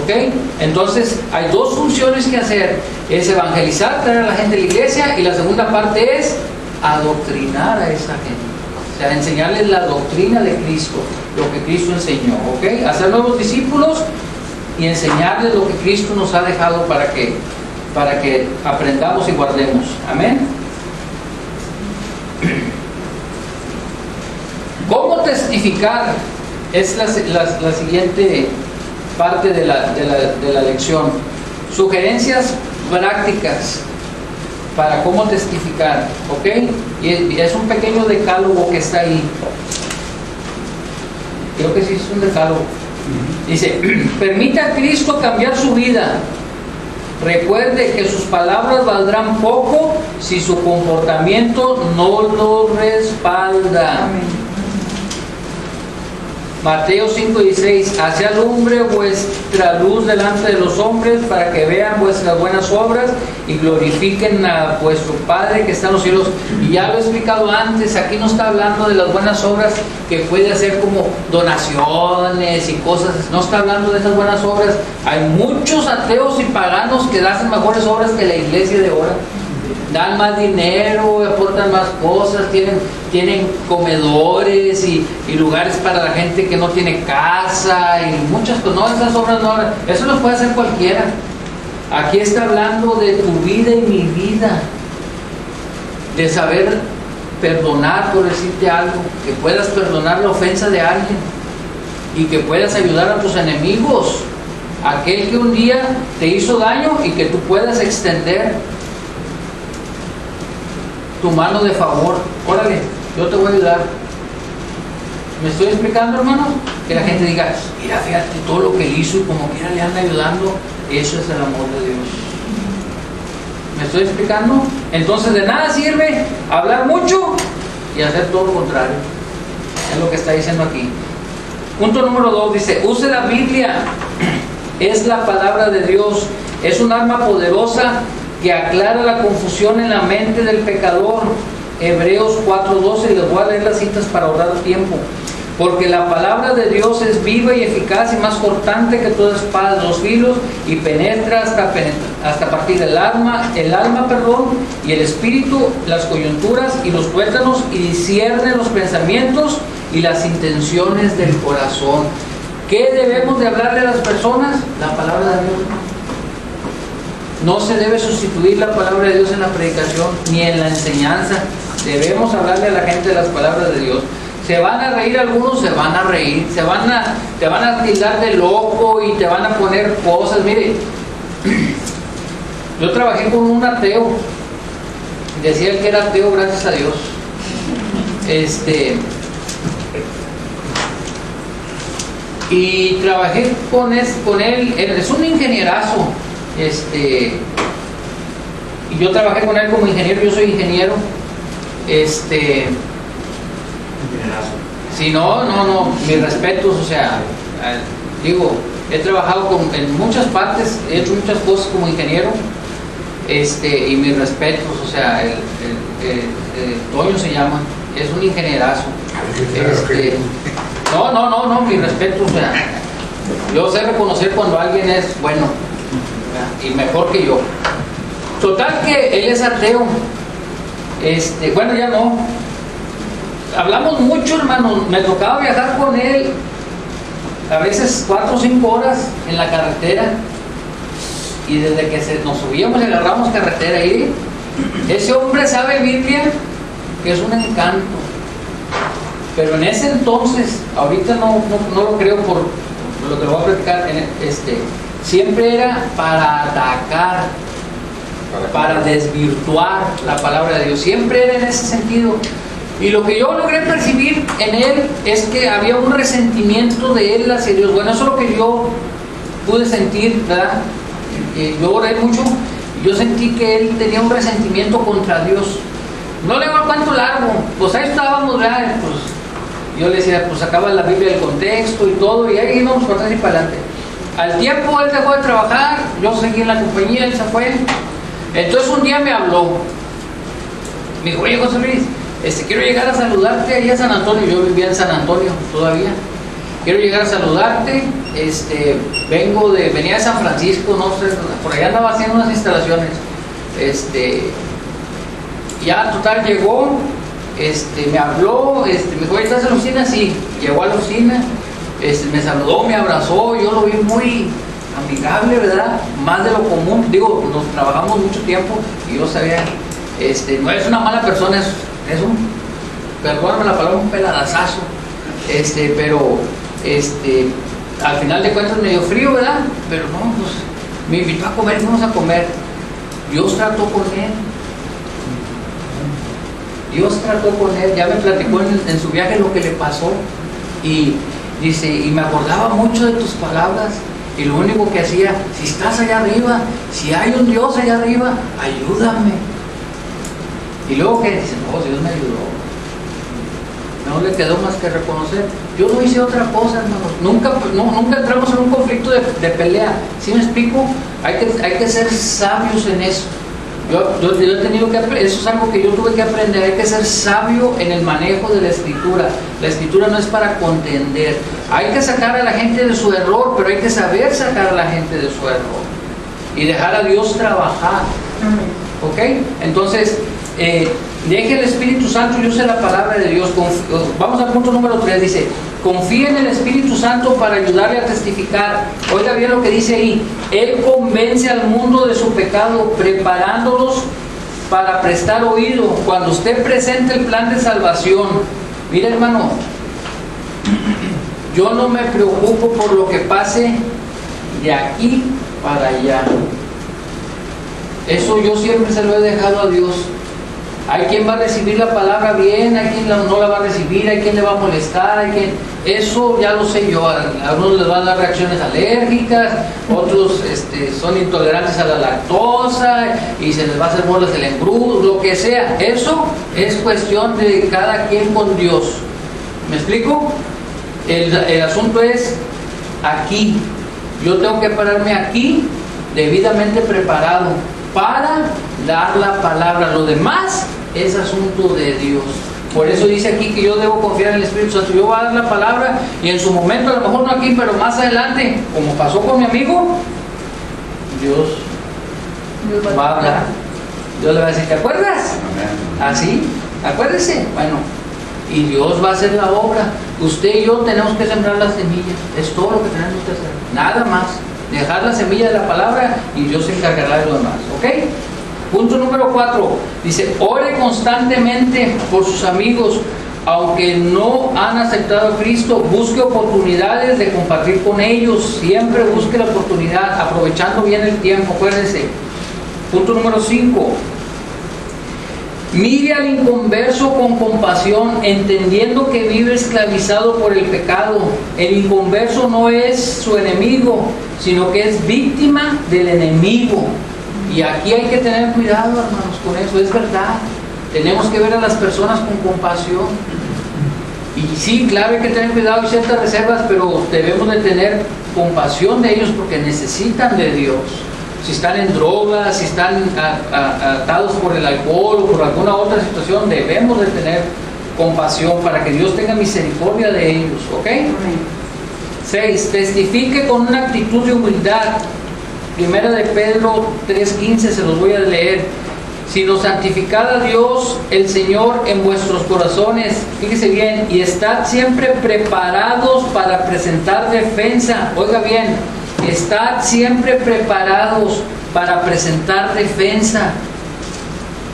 ¿ok? Entonces hay dos funciones que hacer: es evangelizar, traer a la gente a la iglesia, y la segunda parte es adoctrinar a esa gente, o sea, enseñarles la doctrina de Cristo, lo que Cristo enseñó, ¿ok? Hacer nuevos discípulos y enseñarles lo que Cristo nos ha dejado para que aprendamos y guardemos. Amén. ¿Cómo testificar? Es la siguiente parte de la lección. Sugerencias prácticas para cómo testificar, ¿ok? Y es un pequeño decálogo que está ahí. Creo que sí es un decálogo. Dice, permita a Cristo cambiar su vida. Recuerde que sus palabras valdrán poco si su comportamiento no lo respalda. Amén. Mateo 5:16, así alumbre vuestra luz delante de los hombres para que vean vuestras buenas obras y glorifiquen a vuestro Padre que está en los cielos. Y ya lo he explicado antes, aquí no está hablando de las buenas obras que puede hacer como donaciones y cosas, no está hablando de esas buenas obras. Hay muchos ateos y paganos que hacen mejores obras que la iglesia de ahora. Dan más dinero, aportan más cosas, tienen comedores y lugares para la gente que no tiene casa y muchas cosas. No, esas obras no, eso lo puede hacer cualquiera. Aquí está hablando de tu vida y mi vida, de saber perdonar, por decirte algo, que puedas perdonar la ofensa de alguien y que puedas ayudar a tus enemigos, aquel que un día te hizo daño, y que tú puedas extender tu mano de favor. Órale, yo te voy a ayudar. ¿Me estoy explicando, hermano? Que la gente diga, mira, fíjate todo lo que hizo y como quiera le anda ayudando. Eso es el amor de Dios. ¿Me estoy explicando? Entonces de nada sirve hablar mucho y hacer todo lo contrario. Es lo que está diciendo aquí. Punto número 2 dice, use la Biblia. Es la palabra de Dios. Es un arma poderosa que aclara la confusión en la mente del pecador. Hebreos 4:12, y les voy a leer las citas para ahorrar tiempo. Porque la palabra de Dios es viva y eficaz y más cortante que toda espada de dos filos, y penetra hasta partir el alma, y el espíritu, las coyunturas y los tuétanos, y discierne los pensamientos y las intenciones del corazón. ¿Qué debemos de hablarle a las personas? La palabra de Dios. No se debe sustituir la palabra de Dios en la predicación ni en la enseñanza. Debemos hablarle a la gente de las palabras de Dios. Se van a reír algunos, se van a reír, te van a tildar de loco y te van a poner cosas. Mire, yo trabajé con un ateo, decía él que era ateo, gracias a Dios. Y trabajé con él, es un ingenierazo. Y yo trabajé con él como ingeniero, yo soy ingeniero. Sí, no, mis respetos, o sea, digo, he trabajado en muchas partes, he hecho muchas cosas como ingeniero, y mis respetos, o sea, Toño se llama, es un ingenierazo. No, mi respeto, o sea, yo sé reconocer cuando alguien es bueno, ¿verdad? Y mejor que yo. Total que él es ateo, bueno, ya no. Hablamos mucho, hermano, me tocaba viajar con él, a veces 4 o 5 horas en la carretera, y desde que nos subíamos y agarramos carretera ahí, ese hombre sabe Biblia, que es un encanto. Pero en ese entonces, ahorita no lo creo por lo que voy a platicar, siempre era para atacar, para desvirtuar la palabra de Dios, siempre era en ese sentido. Y lo que yo logré percibir en él es que había un resentimiento de él hacia Dios. Bueno, eso es lo que yo pude sentir, ¿verdad? Yo oré mucho y yo sentí que él tenía un resentimiento contra Dios. No le hago el cuento largo, pues ahí estábamos, ¿verdad? Pues yo le decía, pues sacaba la Biblia del contexto y todo, y ahí íbamos para atrás y para adelante. Al tiempo él dejó de trabajar, yo seguí en la compañía, él se fue. Entonces un día me habló, me dijo, oye José Luis, quiero llegar a saludarte ahí a San Antonio. Yo vivía en San Antonio todavía. Quiero llegar a saludarte, venía de San Francisco, no sé, por allá andaba haciendo unas instalaciones. Ya total llegó, me habló, me dijo, ¿estás en la oficina? Sí, llegó a la oficina, me saludó, me abrazó, yo lo vi muy amigable, ¿verdad? Más de lo común, digo, nos trabajamos mucho tiempo y yo sabía, no es una mala persona, es un, perdóname la palabra, un peladazazo, pero al final de cuentas medio frío, ¿verdad? Pero no, pues me invitó a comer, fuimos a comer. Dios trató con él. Dios trató con él, ya me platicó en su viaje lo que le pasó. Y dice, y me acordaba mucho de tus palabras. Y lo único que hacía, si estás allá arriba, si hay un Dios allá arriba, ayúdame. Y luego que dice, no, Dios me ayudó. No le quedó más que reconocer. Yo no hice otra cosa, hermanos. Nunca entramos en un conflicto de pelea. ¿Sí me explico? Hay que ser sabios en eso. Yo he tenido que aprender, eso es algo que yo tuve que aprender. Hay que ser sabio en el manejo de la escritura. La escritura no es para contender. Hay que sacar a la gente de su error, pero hay que saber sacar a la gente de su error y dejar a Dios trabajar. ¿Ok? Entonces, deje el Espíritu Santo y use la palabra de Dios. Vamos al punto número 3, dice, confía en el Espíritu Santo para ayudarle a testificar. Oiga bien lo que dice ahí, Él convence al mundo de su pecado, preparándolos para prestar oído cuando usted presente el plan de salvación. Mira, hermano, yo no me preocupo por lo que pase de aquí para allá. Eso yo siempre se lo he dejado a Dios. Hay quien va a recibir la palabra bien, hay quien no la va a recibir, hay quien le va a molestar, eso ya lo sé yo. A algunos les van a dar reacciones alérgicas, otros son intolerantes a la lactosa y se les va a hacer bolas el engrudo, lo que sea. Eso es cuestión de cada quien con Dios. ¿Me explico? El asunto es aquí. Yo tengo que pararme aquí debidamente preparado para dar la palabra. Lo demás es asunto de Dios. Por eso dice aquí que yo debo confiar en el Espíritu Santo. Yo voy a dar la palabra y en su momento, a lo mejor no aquí, pero más adelante, como pasó con mi amigo, Dios va a hablar. Dios le va a decir, ¿te acuerdas? Así, acuérdese. Bueno, y Dios va a hacer la obra. Usted y yo tenemos que sembrar la semilla. Es todo lo que tenemos que hacer. Nada más. Dejar la semilla de la palabra y Dios se encargará de lo demás. ¿Ok? Punto número 4. Dice, ore constantemente por sus amigos, aunque no han aceptado a Cristo. Busque oportunidades de compartir con ellos. Siempre busque la oportunidad, aprovechando bien el tiempo. Acuérdense. Punto número 5. Mire al inconverso con compasión, entendiendo que vive esclavizado por el pecado. El inconverso no es su enemigo, sino que es víctima del enemigo. Y aquí hay que tener cuidado, hermanos, con eso. Es verdad. Tenemos que ver a las personas con compasión. Y sí, claro, hay que tener cuidado y ciertas reservas, pero debemos de tener compasión de ellos porque necesitan de Dios. si están en drogas, si están atados por el alcohol o por alguna otra situación, debemos de tener compasión para que Dios tenga misericordia de ellos, ¿ok? 6. Testifique con una actitud de humildad. Primera de Pedro 3:15, se los voy a leer. Sino santificad a Dios el Señor en vuestros corazones, fíjese bien, y estad siempre preparados para presentar defensa. Oiga bien, estad siempre preparados para presentar defensa.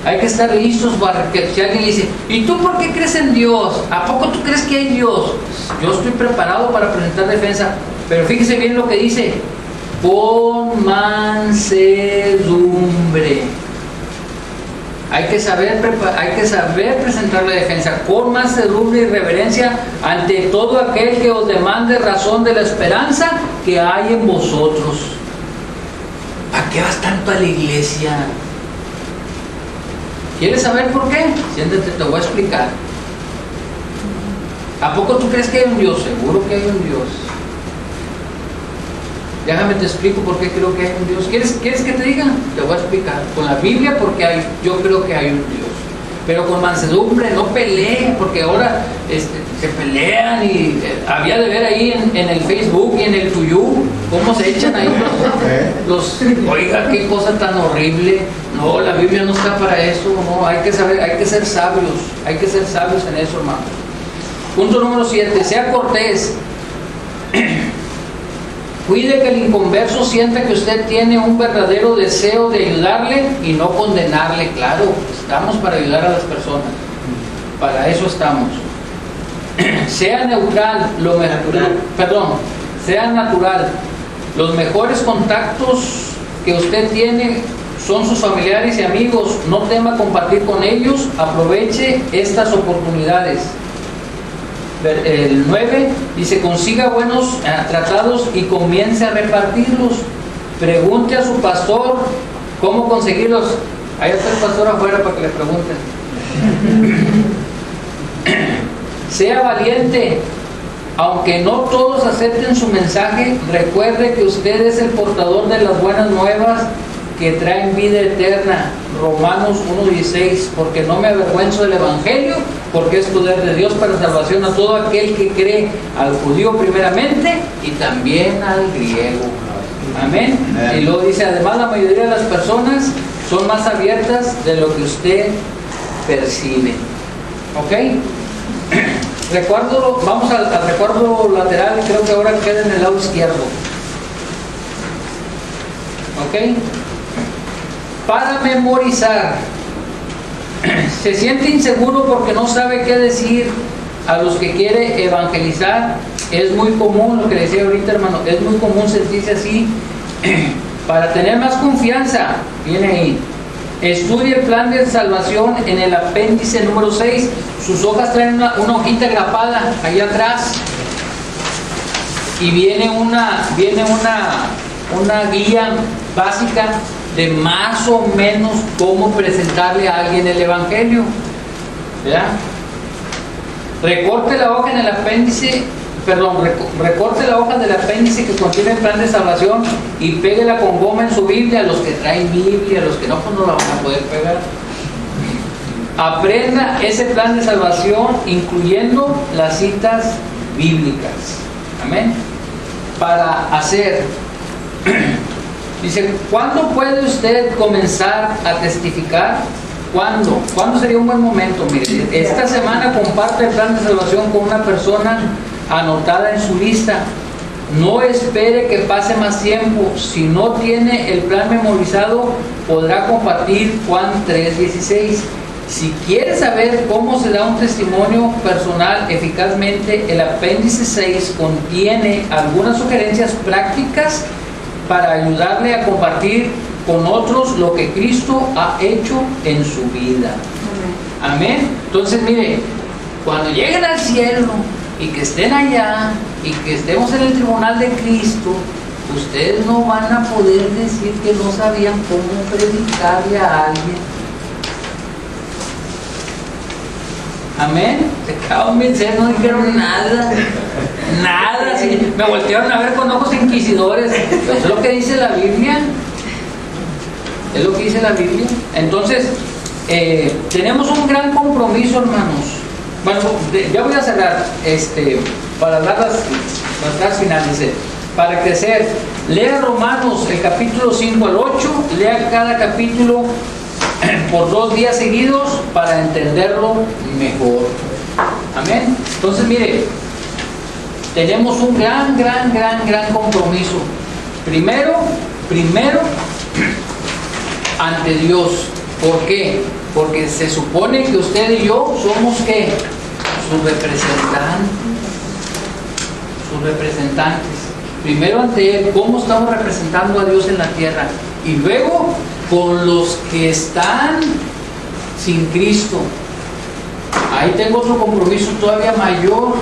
Hay que estar listos para que si alguien le dice, ¿y tú por qué crees en Dios? ¿A poco tú crees que hay Dios? Yo estoy preparado para presentar defensa. Pero fíjese bien lo que dice, con mansedumbre. Hay que saber presentar la defensa con mansedumbre y reverencia ante todo aquel que os demande razón de la esperanza que hay en vosotros. ¿Para qué vas tanto a la iglesia? ¿Quieres saber por qué? Siéntate, te voy a explicar. ¿A poco tú crees que hay un Dios? Seguro que hay un Dios. Déjame te explico por qué creo que hay un Dios. ¿Quieres que te diga? Te voy a explicar. Con la Biblia, porque yo creo que hay un Dios. Pero con mansedumbre, no peleen, porque ahora se pelean y había de ver ahí en el Facebook y en el Tuyú cómo se echan ahí oiga, qué cosa tan horrible. No, la Biblia no está para eso. No, hay que saber, hay que ser sabios en eso, hermano. Punto número 7, sea cortés. Cuide que el inconverso sienta que usted tiene un verdadero deseo de ayudarle y no condenarle. Claro, estamos para ayudar a las personas. Para eso estamos. Sea neutral, sea natural. Los mejores contactos que usted tiene son sus familiares y amigos. No tema compartir con ellos. Aproveche estas oportunidades. El 9 dice, consiga buenos tratados y comience a repartirlos. Pregunte a su pastor cómo conseguirlos. Ahí está el pastor afuera para que le pregunten. Sea valiente. Aunque no todos acepten su mensaje, recuerde que usted es el portador de las buenas nuevas que traen vida eterna. Romanos 1:16, porque no me avergüenzo del Evangelio, porque es poder de Dios para salvación a todo aquel que cree, al judío primeramente y también al griego. Amén. Y luego dice, además la mayoría de las personas son más abiertas de lo que usted percibe. ¿Ok? Vamos al recuerdo lateral, creo que ahora queda en el lado izquierdo. ¿Ok? Para memorizar. Se siente inseguro porque no sabe qué decir a los que quiere evangelizar. Es muy común, lo que decía ahorita, hermano, es muy común sentirse así. Para tener más confianza, viene ahí, estudie el plan de salvación en el apéndice número 6. Sus hojas traen una hojita grapada allá atrás y viene una guía básica de más o menos cómo presentarle a alguien el Evangelio, ¿verdad? Recorte la hoja en el apéndice, recorte la hoja del apéndice que contiene el plan de salvación y péguela con goma en su Biblia. Los que traen Biblia, los que no, pues no la van a poder pegar. Aprenda ese plan de salvación incluyendo las citas bíblicas. Amén. Para hacer dice, ¿cuándo puede usted comenzar a testificar? ¿Cuándo? ¿Cuándo sería un buen momento? Mire, esta semana comparte el plan de salvación con una persona anotada en su lista. No espere que pase más tiempo. Si no tiene el plan memorizado, podrá compartir Juan 3:16. Si quiere saber cómo se da un testimonio personal eficazmente, el apéndice 6 contiene algunas sugerencias prácticas para ayudarle a compartir con otros lo que Cristo ha hecho en su vida. Amén. Entonces, mire, cuando lleguen al cielo y que estén allá y que estemos en el tribunal de Cristo, ustedes no van a poder decir que no sabían cómo predicarle a alguien. Amén. Se quedaron bien serios, no dijeron nada. Nada, sí. Me voltearon a ver con ojos inquisidores. Eso es lo que dice la Biblia. Es lo que dice la Biblia. Entonces, tenemos un gran compromiso, hermanos. Bueno, ya voy a cerrar para dar las frases finales. Dice, para crecer, lea Romanos el capítulo 5 al 8, lea cada capítulo por 2 días seguidos para entenderlo mejor. Amén. Entonces, mire, tenemos un gran compromiso. Primero, ante Dios. ¿Por qué? Porque se supone que usted y yo somos, ¿qué? Sus representantes. Primero ante Él, ¿cómo estamos representando a Dios en la tierra? Y luego, con los que están sin Cristo. Ahí tengo otro compromiso todavía mayor,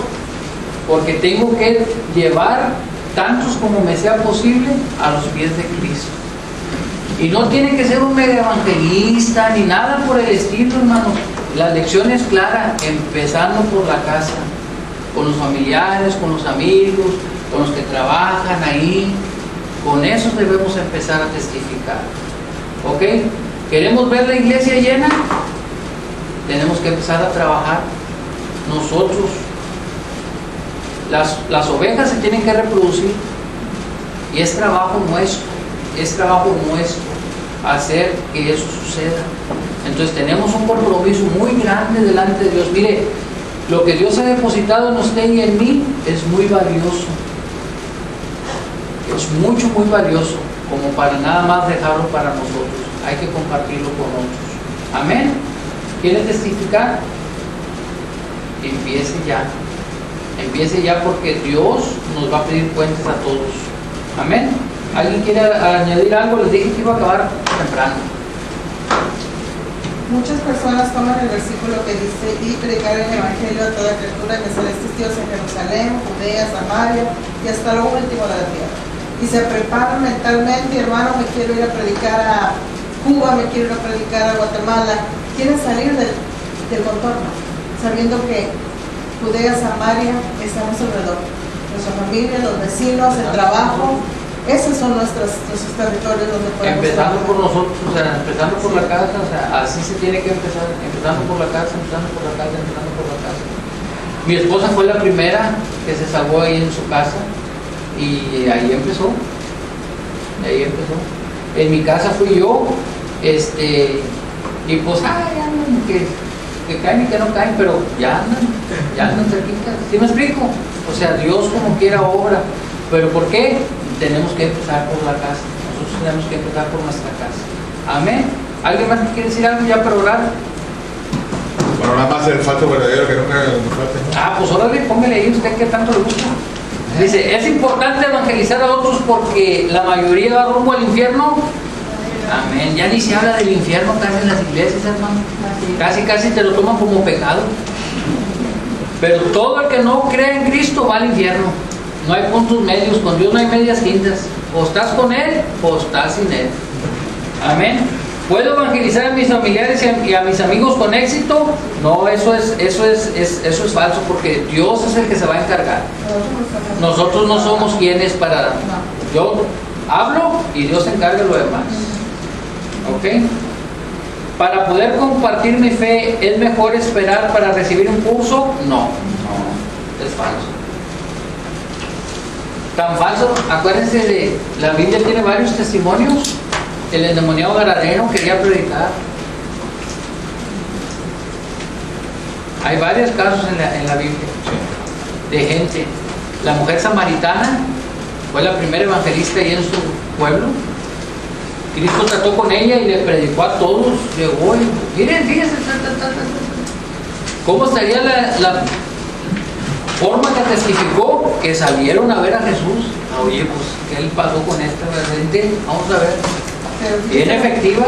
porque tengo que llevar tantos como me sea posible a los pies de Cristo. Y no tiene que ser un mega evangelista ni nada por el estilo, hermanos. La lección es clara, empezando por la casa, con los familiares, con los amigos, con los que trabajan ahí. Con esos debemos empezar a testificar. ¿Ok? ¿Queremos ver la iglesia llena? Tenemos que empezar a trabajar nosotros. Las ovejas se tienen que reproducir y es trabajo nuestro. Es trabajo nuestro hacer que eso suceda. Entonces tenemos un compromiso muy grande delante de Dios. Mire, lo que Dios ha depositado en usted y en mí es muy valioso. Es muy valioso, como para nada más dejarlo para nosotros. Hay que compartirlo con otros. Amén. ¿Quiere testificar? Empiece ya. Empiece ya, porque Dios nos va a pedir cuentas a todos. Amén. ¿Alguien quiere añadir algo? Les dije que iba a acabar temprano. Muchas personas toman el versículo que dice: y predicar el evangelio a toda criatura, que serán testigos en Jerusalén, Judea, Samaria y hasta lo último de la tierra. Y se preparan mentalmente: hermano, me quiero ir a predicar a Cuba, me quiero ir a predicar a Guatemala. Quieren salir del contorno, sabiendo que Judea, Samaria están a su alrededor. Nuestra familia, los vecinos, el trabajo. Esos son nuestros territorios donde podemos empezando trabajar. por nosotros, o sea, empezando por la casa, o sea, así se tiene que empezar, empezando por la casa, empezando por la casa, empezando por la casa. Mi esposa fue la primera que se salvó ahí en su casa y ahí empezó. En mi casa fui yo, y pues, andan, que caen y que no caen, pero ya andan cerquita. ¿Sí me explico? O sea, Dios como quiera obra. ¿Pero por qué? Tenemos que empezar por la casa. Nosotros tenemos que empezar por nuestra casa. Amén. ¿Alguien más que quiere decir algo ya para orar? Bueno, nada más el falso verdadero que nunca nos falte, ¿no? Ah, pues órale, póngale ahí usted que tanto le gusta. Dice, es importante evangelizar a otros porque la mayoría va rumbo al infierno. Amén. Ya ni se habla del infierno casi en las iglesias, hermano. Casi te lo toman como pecado. Pero todo el que no cree en Cristo va al infierno. No hay puntos medios, con Dios no hay medias tintas. O estás con Él o estás sin Él. Amén. ¿Puedo evangelizar a mis familiares y a mis amigos con éxito? No, eso es falso, porque Dios es el que se va a encargar. Nosotros no somos quienes para... Yo hablo y Dios se encarga de lo demás. ¿Ok? Para poder compartir mi fe, ¿es mejor esperar para recibir un curso? No, es falso. Tan falso, acuérdense de la Biblia, tiene varios testimonios. El endemoniado gadareno quería predicar. Hay varios casos en la Biblia de gente. La mujer samaritana fue la primera evangelista ahí en su pueblo. Cristo trató con ella y le predicó a todos. Llegó y miren, fíjense cómo estaría la forma que testificó, que salieron a ver a Jesús. Oye, pues, ¿qué le pasó con esta gente? Vamos a ver. Bien efectiva.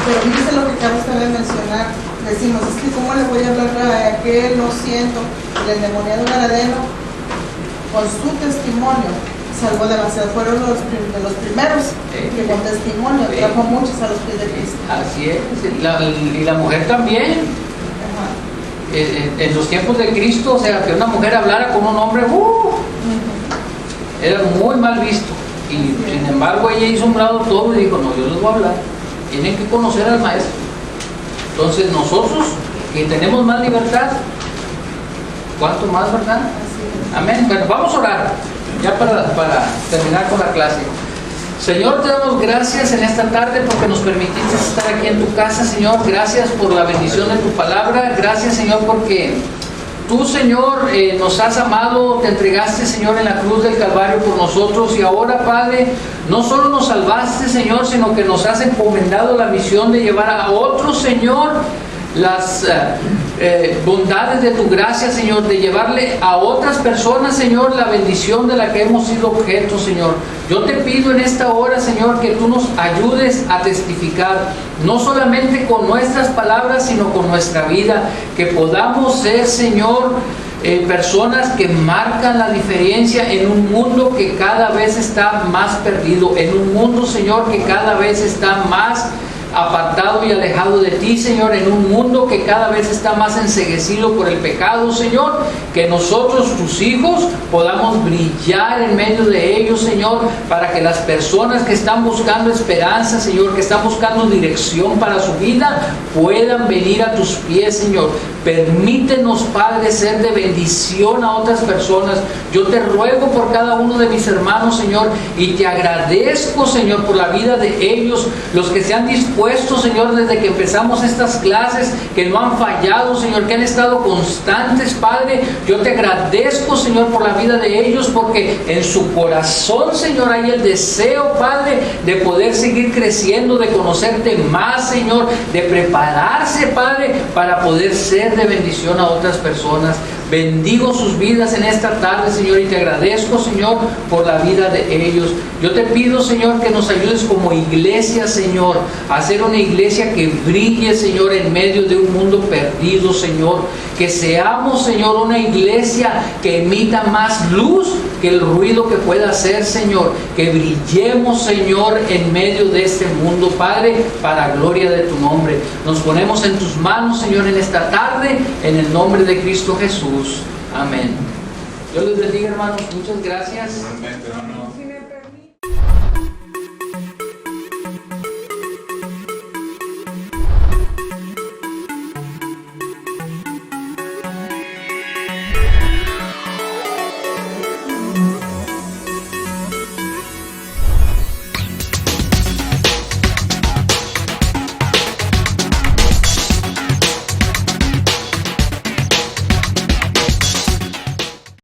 Pero fíjese lo que acaba usted de mencionar. Decimos, es que ¿cómo le voy a hablar a aquel? Lo siento. El endemoniado gadareno, con su testimonio, salvó demasiado. Fueron de los primeros que con testimonio trajo muchos a los pies de Cristo. Así es. Y la mujer también. En los tiempos de Cristo, o sea, que una mujer hablara con un hombre, era muy mal visto. Y sin embargo ella hizo un grado todo y dijo, no, yo les voy a hablar. tienen que conocer al maestro. Entonces nosotros que tenemos más libertad, ¿cuánto más, verdad? Amén. Bueno, vamos a orar ya para terminar con la clase. Señor, te damos gracias en esta tarde porque nos permitiste estar aquí en tu casa, Señor. Gracias por la bendición de tu palabra. Gracias, Señor, porque tú, Señor, nos has amado, te entregaste, Señor, en la cruz del Calvario por nosotros. Y ahora, Padre, no solo nos salvaste, Señor, sino que nos has encomendado la misión de llevar a otros, Señor, las bondades de tu gracia, Señor, de llevarle a otras personas, Señor, la bendición de la que hemos sido objeto, Señor. Yo te pido en esta hora, Señor, que tú nos ayudes a testificar, no solamente con nuestras palabras, sino con nuestra vida, que podamos ser, Señor, personas que marcan la diferencia en un mundo que cada vez está más perdido, en un mundo, Señor, que cada vez está más apartado y alejado de ti, Señor, en un mundo que cada vez está más enceguecido por el pecado, Señor, que nosotros, tus hijos, podamos brillar en medio de ellos, Señor, para que las personas que están buscando esperanza, Señor, que están buscando dirección para su vida, puedan venir a tus pies, Señor. Permítenos, Padre, ser de bendición a otras personas. Yo te ruego por cada uno de mis hermanos, Señor, y te agradezco, Señor, por la vida de ellos, los que se han dispuesto, Señor, desde que empezamos estas clases, que no han fallado, Señor, que han estado constantes, Padre. Yo te agradezco, Señor, por la vida de ellos, porque en su corazón, Señor, hay el deseo, Padre, de poder seguir creciendo, de conocerte más, Señor, de prepararse, Padre, para poder ser de bendición a otras personas. Bendigo sus vidas en esta tarde, Señor, y te agradezco, Señor, por la vida de ellos. Yo te pido, Señor, que nos ayudes como iglesia, Señor, a ser una iglesia que brille, Señor, en medio de un mundo perdido, Señor. Que seamos, Señor, una iglesia que emita más luz que el ruido que pueda hacer, Señor. Que brillemos, Señor, en medio de este mundo, Padre, para gloria de tu nombre. Nos ponemos en tus manos, Señor, en esta tarde, en el nombre de Cristo Jesús. Amén. Dios les bendiga, hermanos. Muchas gracias. Igualmente, hermano.